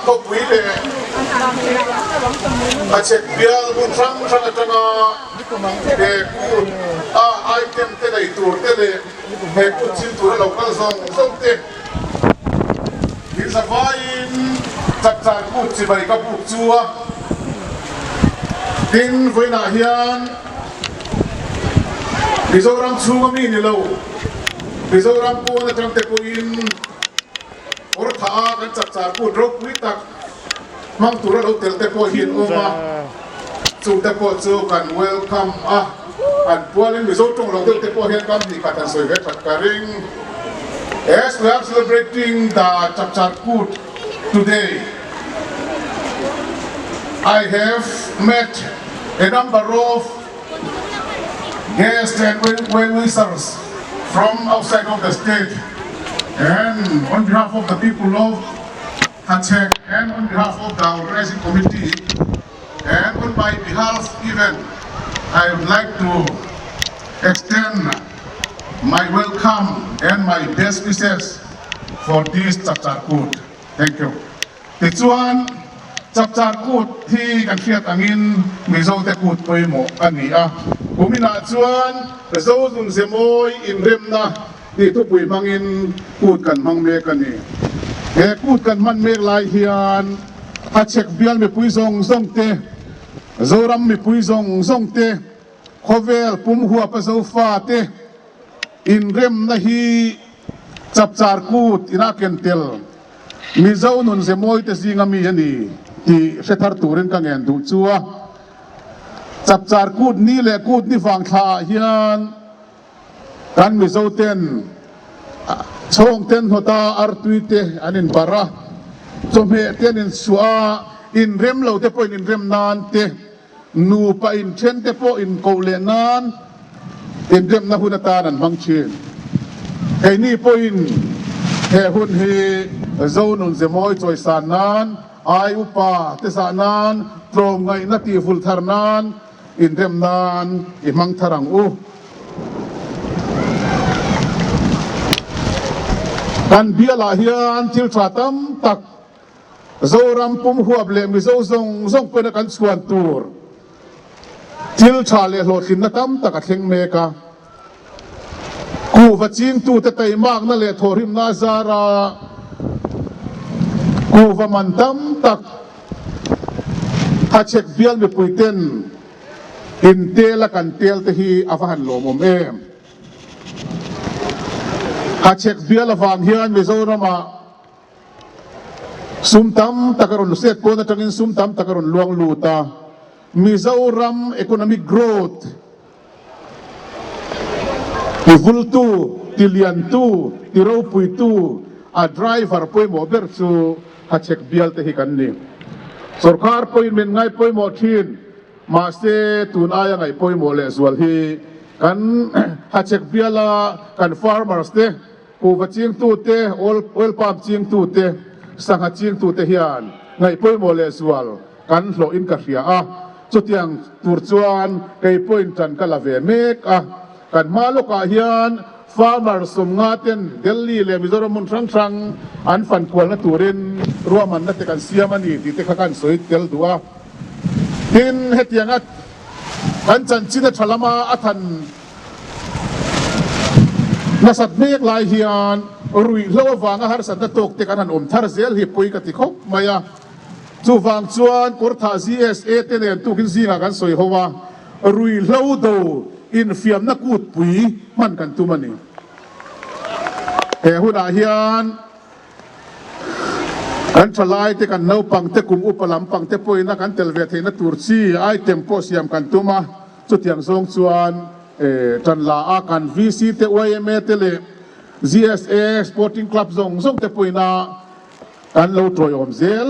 khóc quý lệ check bial bun sang atanga de ku item te dai tur te le he ku chin tur local zong te in sa vain chak ku chi bai ka pu chua tin voina hian Mizoram chunga mi ni lo Mizoram ko na tang te ko in or tha kan chak ku drop wi tak mang tura lo tel te ko hin oma chu te ko chu kan welcome an pualin Mizo tong lo tel te ko hin kan ni katan soi ve tak karing as we are celebrating the Chakcharkut today. I have met a number of guests and well-wishers from outside of the state, and on behalf of the people of Hachek and on behalf of the organizing committee and on my behalf even, I would like to extend my welcome and my best wishes for this Chakcharkut. Thank you. Tichuan Chakcharkut thi kan fiat angin Mizo te kut poi mo ani kumina chuan zo zun zemoy in remna ti tu pui mangin kut kan mang me kani e kut kan man me lai hian a chek bial me pui zong te zoram me pui zong te khovel pum huwa pa zo fa te in remna hi Chakcharkut ina kentel Mizo nun zemoy te singa mi ani ti setar turin ka ngen du chua Chakcharkut ni le kut ni fang tha hian kan Mizo ten chong ten hota artuite anin para chome ten in suwa in rem lo te po in rem nan te nu pa in chen te po in kole nan in rem na hunatan mang chin kai ni po in he hun hi zo nun zemoy choi san nan ai upa te sa nan trom ngai na ti ful thar nan in rem nan i mang tharang kan biala hian til tratam tak zoram pum huab le mi zo zong pe na kan chuan tur til tha le hlot thin na tam tak a thleng me ka ku vaching tu te tai mak na le thorim na zara ku vamantam tak hachek bial me puiten in tela kan tel te hi afahan lomom em hachek bial awang hian Mizorama sumtam takaron set ko na tangin sumtam takaron luang luta Mizoram economic growth Ivultu, Tiliantu, Tiropuitu, a driver poi mo bersu hachek bial te hikanni. Sorkar poi men ngai poi mo thin, maste tunaya ngai poi mo le swal hi kan hachek biala kan farmers te ku vaching tu te oil palm ching tu te sangha ching tu te hian ngai poi mo le swal kan hlo in ka hria chutiang turchuan kai point tan kala ve mek kan maloka hian farmer sum ngaten Delhi le Mizoram mun sang an fan kwal na turin ruaman na te kan siamani ti te khakan soi tel dua tin hetiangat kan chan china thalama athan nasat mek lai hian rui lo wanga har san ta tok te kan an thar zel hi pui ka ti khop maya chu wang chuan kortha GSA te nen tu kin zinga kan soi howa rui lo do in fiam na kut pui man kan tu mani he huna hian kan thalai te kan no pang te kum upalam pang te poi na kan telve the na turchi ai tempo siam kan tuma chutiang song chuan tan la a kan VC te OMA te le GSA Sporting Club zong te poi na kan lo troi om zel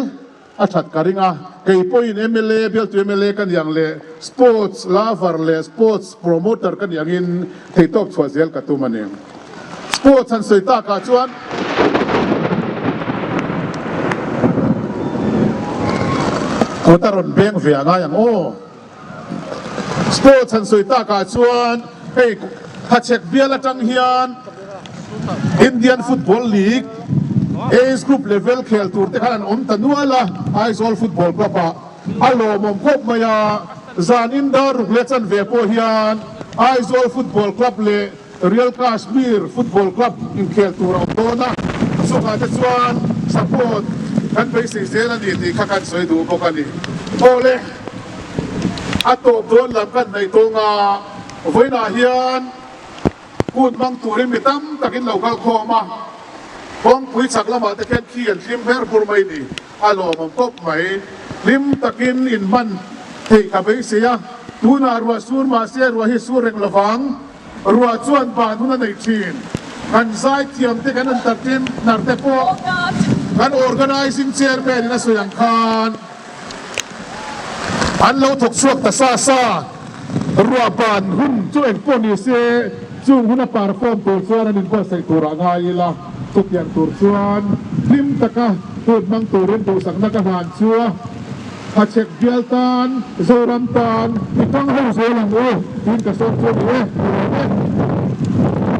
a that karinga kei point MLA bel tu MLA kan yang le sports lover le sports promoter kan yang in thei top chwazel ka tu mane sports han soita ka chuan kotaron beng ve anga yang sports han soita ka chuan hey hachek biala tang hian Indian Football League age group level khel tur te khan om tanuala Aizawl Football Club a alo mom kop maya zanin dar ruklechan vepo hian Aizawl Football Club le Real Kashmir Football Club in khel tur dona so ka te chuan support kan pe se zela ni ti khakan soi du bokani ole atop don lam kan nei tonga voina hian kun mang turin mitam takin local khoma kong pui chaklama te ken khian thim her pur mai ni alo mom kop mai lim takin in man thei ka be se ya tuna ruwa sur ma se ruwa hi sur reng lawang ruwa chuan ban huna nei thin kan zai thiam te kan an takin nar te po kan organizing chairman na soyang khan an lo thok suak ta sa sa ruwa ban hun chu en po ni se chung huna perform tur chuan an in ko sei tura ngai la tukyan tur chuan lim taka put mang turin tu sak na ka han chua hachek bialtan zoram tan itang ho zo lang o tin ka sok chu ni